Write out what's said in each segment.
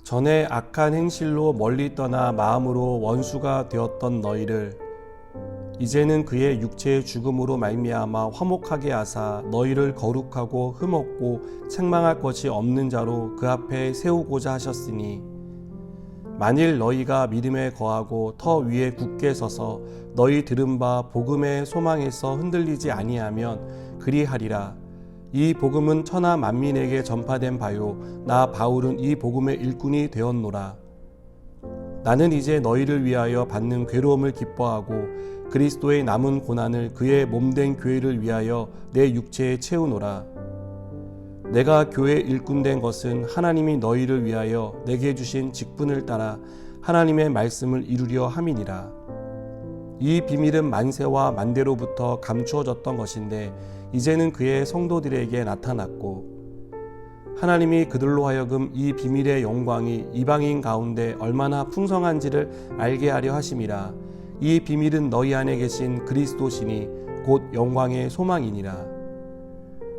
전에 악한 행실로 멀리 떠나 마음으로 원수가 되었던 너희를 이제는 그의 육체의 죽음으로 말미암아 화목하게 하사 너희를 거룩하고 흠없고 책망할 것이 없는 자로 그 앞에 세우고자 하셨으니 만일 너희가 믿음에 거하고 터 위에 굳게 서서 너희 들은 바 복음의 소망에서 흔들리지 아니하면 그리하리라. 이 복음은 천하 만민에게 전파된 바요 나 바울은 이 복음의 일꾼이 되었노라. 나는 이제 너희를 위하여 받는 괴로움을 기뻐하고 그리스도의 남은 고난을 그의 몸된 교회를 위하여 내 육체에 채우노라. 내가 교회 일꾼 된 것은 하나님이 너희를 위하여 내게 주신 직분을 따라 하나님의 말씀을 이루려 함이니라. 이 비밀은 만세와 만대로부터 감추어졌던 것인데 이제는 그의 성도들에게 나타났고 하나님이 그들로 하여금 이 비밀의 영광이 이방인 가운데 얼마나 풍성한지를 알게 하려 하심이라. 이 비밀은 너희 안에 계신 그리스도시니 곧 영광의 소망이니라.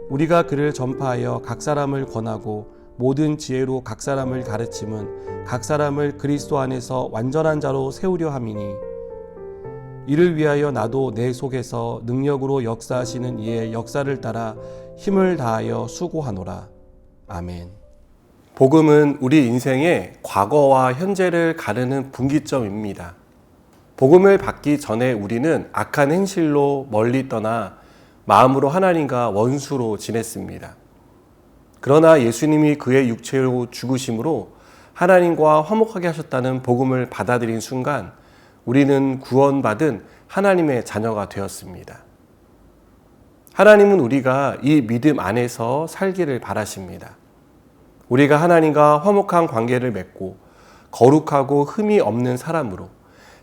우리가 그를 전파하여 각 사람을 권하고 모든 지혜로 각 사람을 가르침은 각 사람을 그리스도 안에서 완전한 자로 세우려 함이니 이를 위하여 나도 내 속에서 능력으로 역사하시는 이의 역사를 따라 힘을 다하여 수고하노라. 아멘. 복음은 우리 인생의 과거와 현재를 가르는 분기점입니다. 복음을 받기 전에 우리는 악한 행실로 멀리 떠나 마음으로 하나님과 원수로 지냈습니다. 그러나 예수님이 그의 육체로 죽으심으로 하나님과 화목하게 하셨다는 복음을 받아들인 순간 우리는 구원받은 하나님의 자녀가 되었습니다. 하나님은 우리가 이 믿음 안에서 살기를 바라십니다. 우리가 하나님과 화목한 관계를 맺고 거룩하고 흠이 없는 사람으로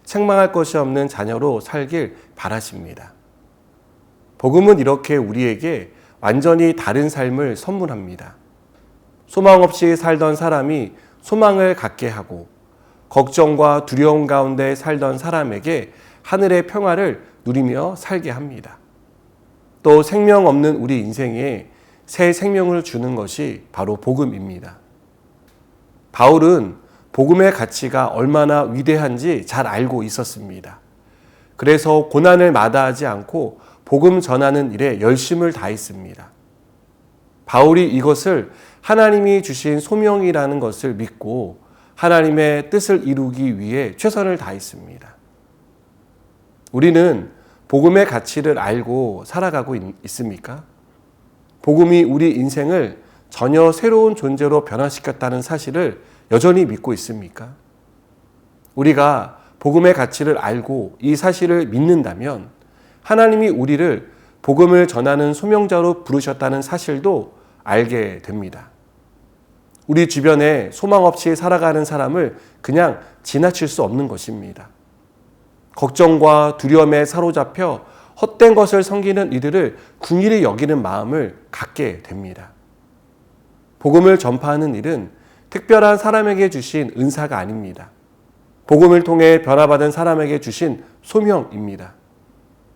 책망할 것이 없는 자녀로 살길 바라십니다. 복음은 이렇게 우리에게 완전히 다른 삶을 선물합니다. 소망 없이 살던 사람이 소망을 갖게 하고 걱정과 두려움 가운데 살던 사람에게 하늘의 평화를 누리며 살게 합니다. 또 생명 없는 우리 인생에 새 생명을 주는 것이 바로 복음입니다. 바울은 복음의 가치가 얼마나 위대한지 잘 알고 있었습니다. 그래서 고난을 마다하지 않고 복음 전하는 일에 열심을 다했습니다. 바울이 이것을 하나님이 주신 소명이라는 것을 믿고 하나님의 뜻을 이루기 위해 최선을 다했습니다. 우리는 복음의 가치를 알고 살아가고 있습니까? 복음이 우리 인생을 전혀 새로운 존재로 변화시켰다는 사실을 여전히 믿고 있습니까? 우리가 복음의 가치를 알고 이 사실을 믿는다면 하나님이 우리를 복음을 전하는 소명자로 부르셨다는 사실도 알게 됩니다. 우리 주변에 소망 없이 살아가는 사람을 그냥 지나칠 수 없는 것입니다. 걱정과 두려움에 사로잡혀 헛된 것을 섬기는 이들을 긍휼히 여기는 마음을 갖게 됩니다. 복음을 전파하는 일은 특별한 사람에게 주신 은사가 아닙니다. 복음을 통해 변화받은 사람에게 주신 소명입니다.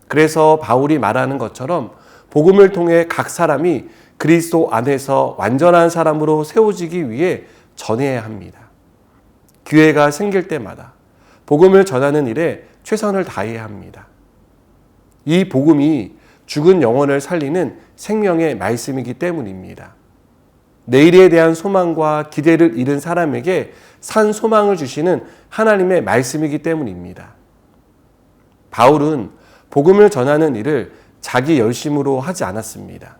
그래서 바울이 말하는 것처럼 복음을 통해 각 사람이 그리스도 안에서 완전한 사람으로 세워지기 위해 전해야 합니다. 기회가 생길 때마다 복음을 전하는 일에 최선을 다해야 합니다. 이 복음이 죽은 영혼을 살리는 생명의 말씀이기 때문입니다. 내일에 대한 소망과 기대를 잃은 사람에게 산 소망을 주시는 하나님의 말씀이기 때문입니다. 바울은 복음을 전하는 일을 자기 열심으로 하지 않았습니다.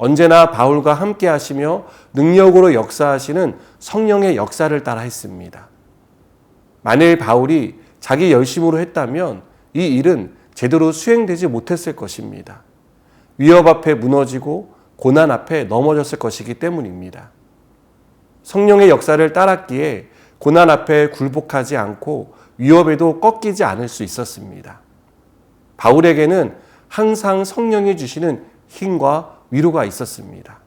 언제나 바울과 함께 하시며 능력으로 역사하시는 성령의 역사를 따라 했습니다. 만일 바울이 자기 열심으로 했다면 이 일은 제대로 수행되지 못했을 것입니다. 위협 앞에 무너지고 고난 앞에 넘어졌을 것이기 때문입니다. 성령의 역사를 따랐기에 고난 앞에 굴복하지 않고 위협에도 꺾이지 않을 수 있었습니다. 바울에게는 항상 성령이 주시는 힘과 위로가 있었습니다.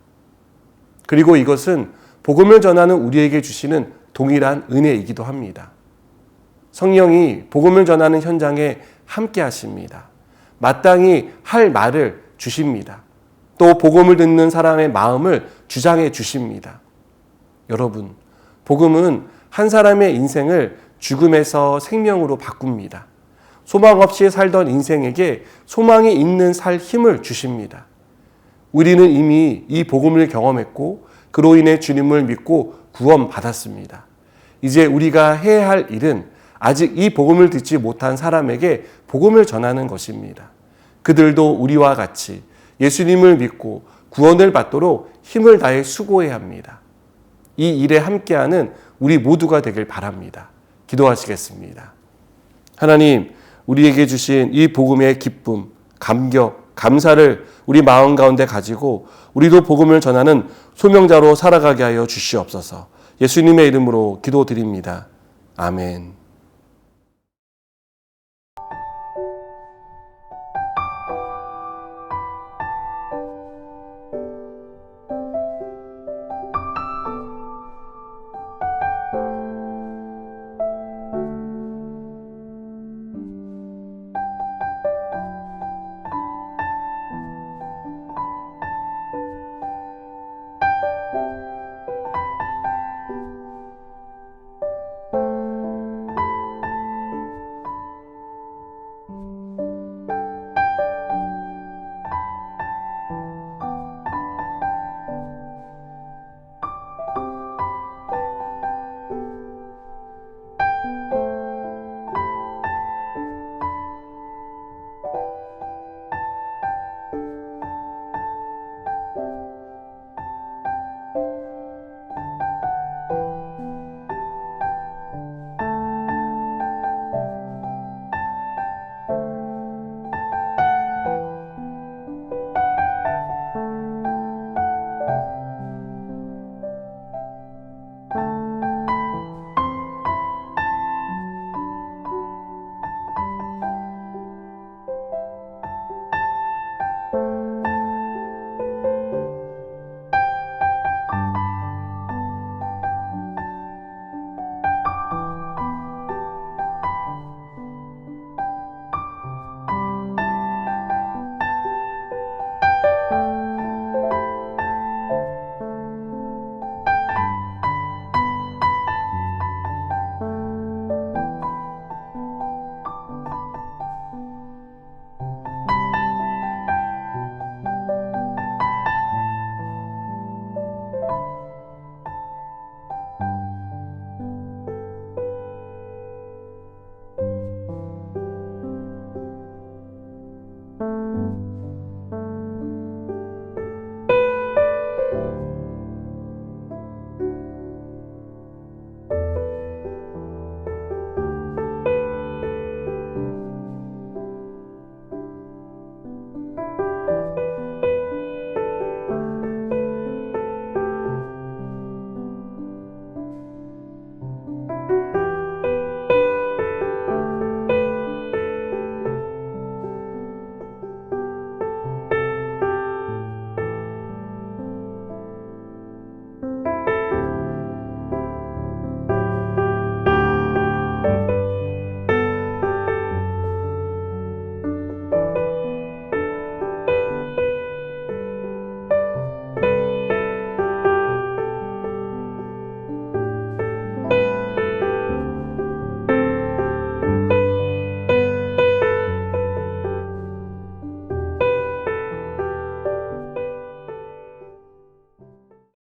그리고 이것은 복음을 전하는 우리에게 주시는 동일한 은혜이기도 합니다. 성령이 복음을 전하는 현장에 함께 하십니다. 마땅히 할 말을 주십니다. 또 복음을 듣는 사람의 마음을 주장해 주십니다. 여러분, 복음은 한 사람의 인생을 죽음에서 생명으로 바꿉니다. 소망 없이 살던 인생에게 소망이 있는 살 힘을 주십니다. 우리는 이미 이 복음을 경험했고 그로 인해 주님을 믿고 구원받았습니다. 이제 우리가 해야 할 일은 아직 이 복음을 듣지 못한 사람에게 복음을 전하는 것입니다. 그들도 우리와 같이 예수님을 믿고 구원을 받도록 힘을 다해 수고해야 합니다. 이 일에 함께하는 우리 모두가 되길 바랍니다. 기도하시겠습니다. 하나님, 우리에게 주신 이 복음의 기쁨, 감격, 감사를 우리 마음 가운데 가지고 우리도 복음을 전하는 소명자로 살아가게 하여 주시옵소서. 예수님의 이름으로 기도드립니다. 아멘.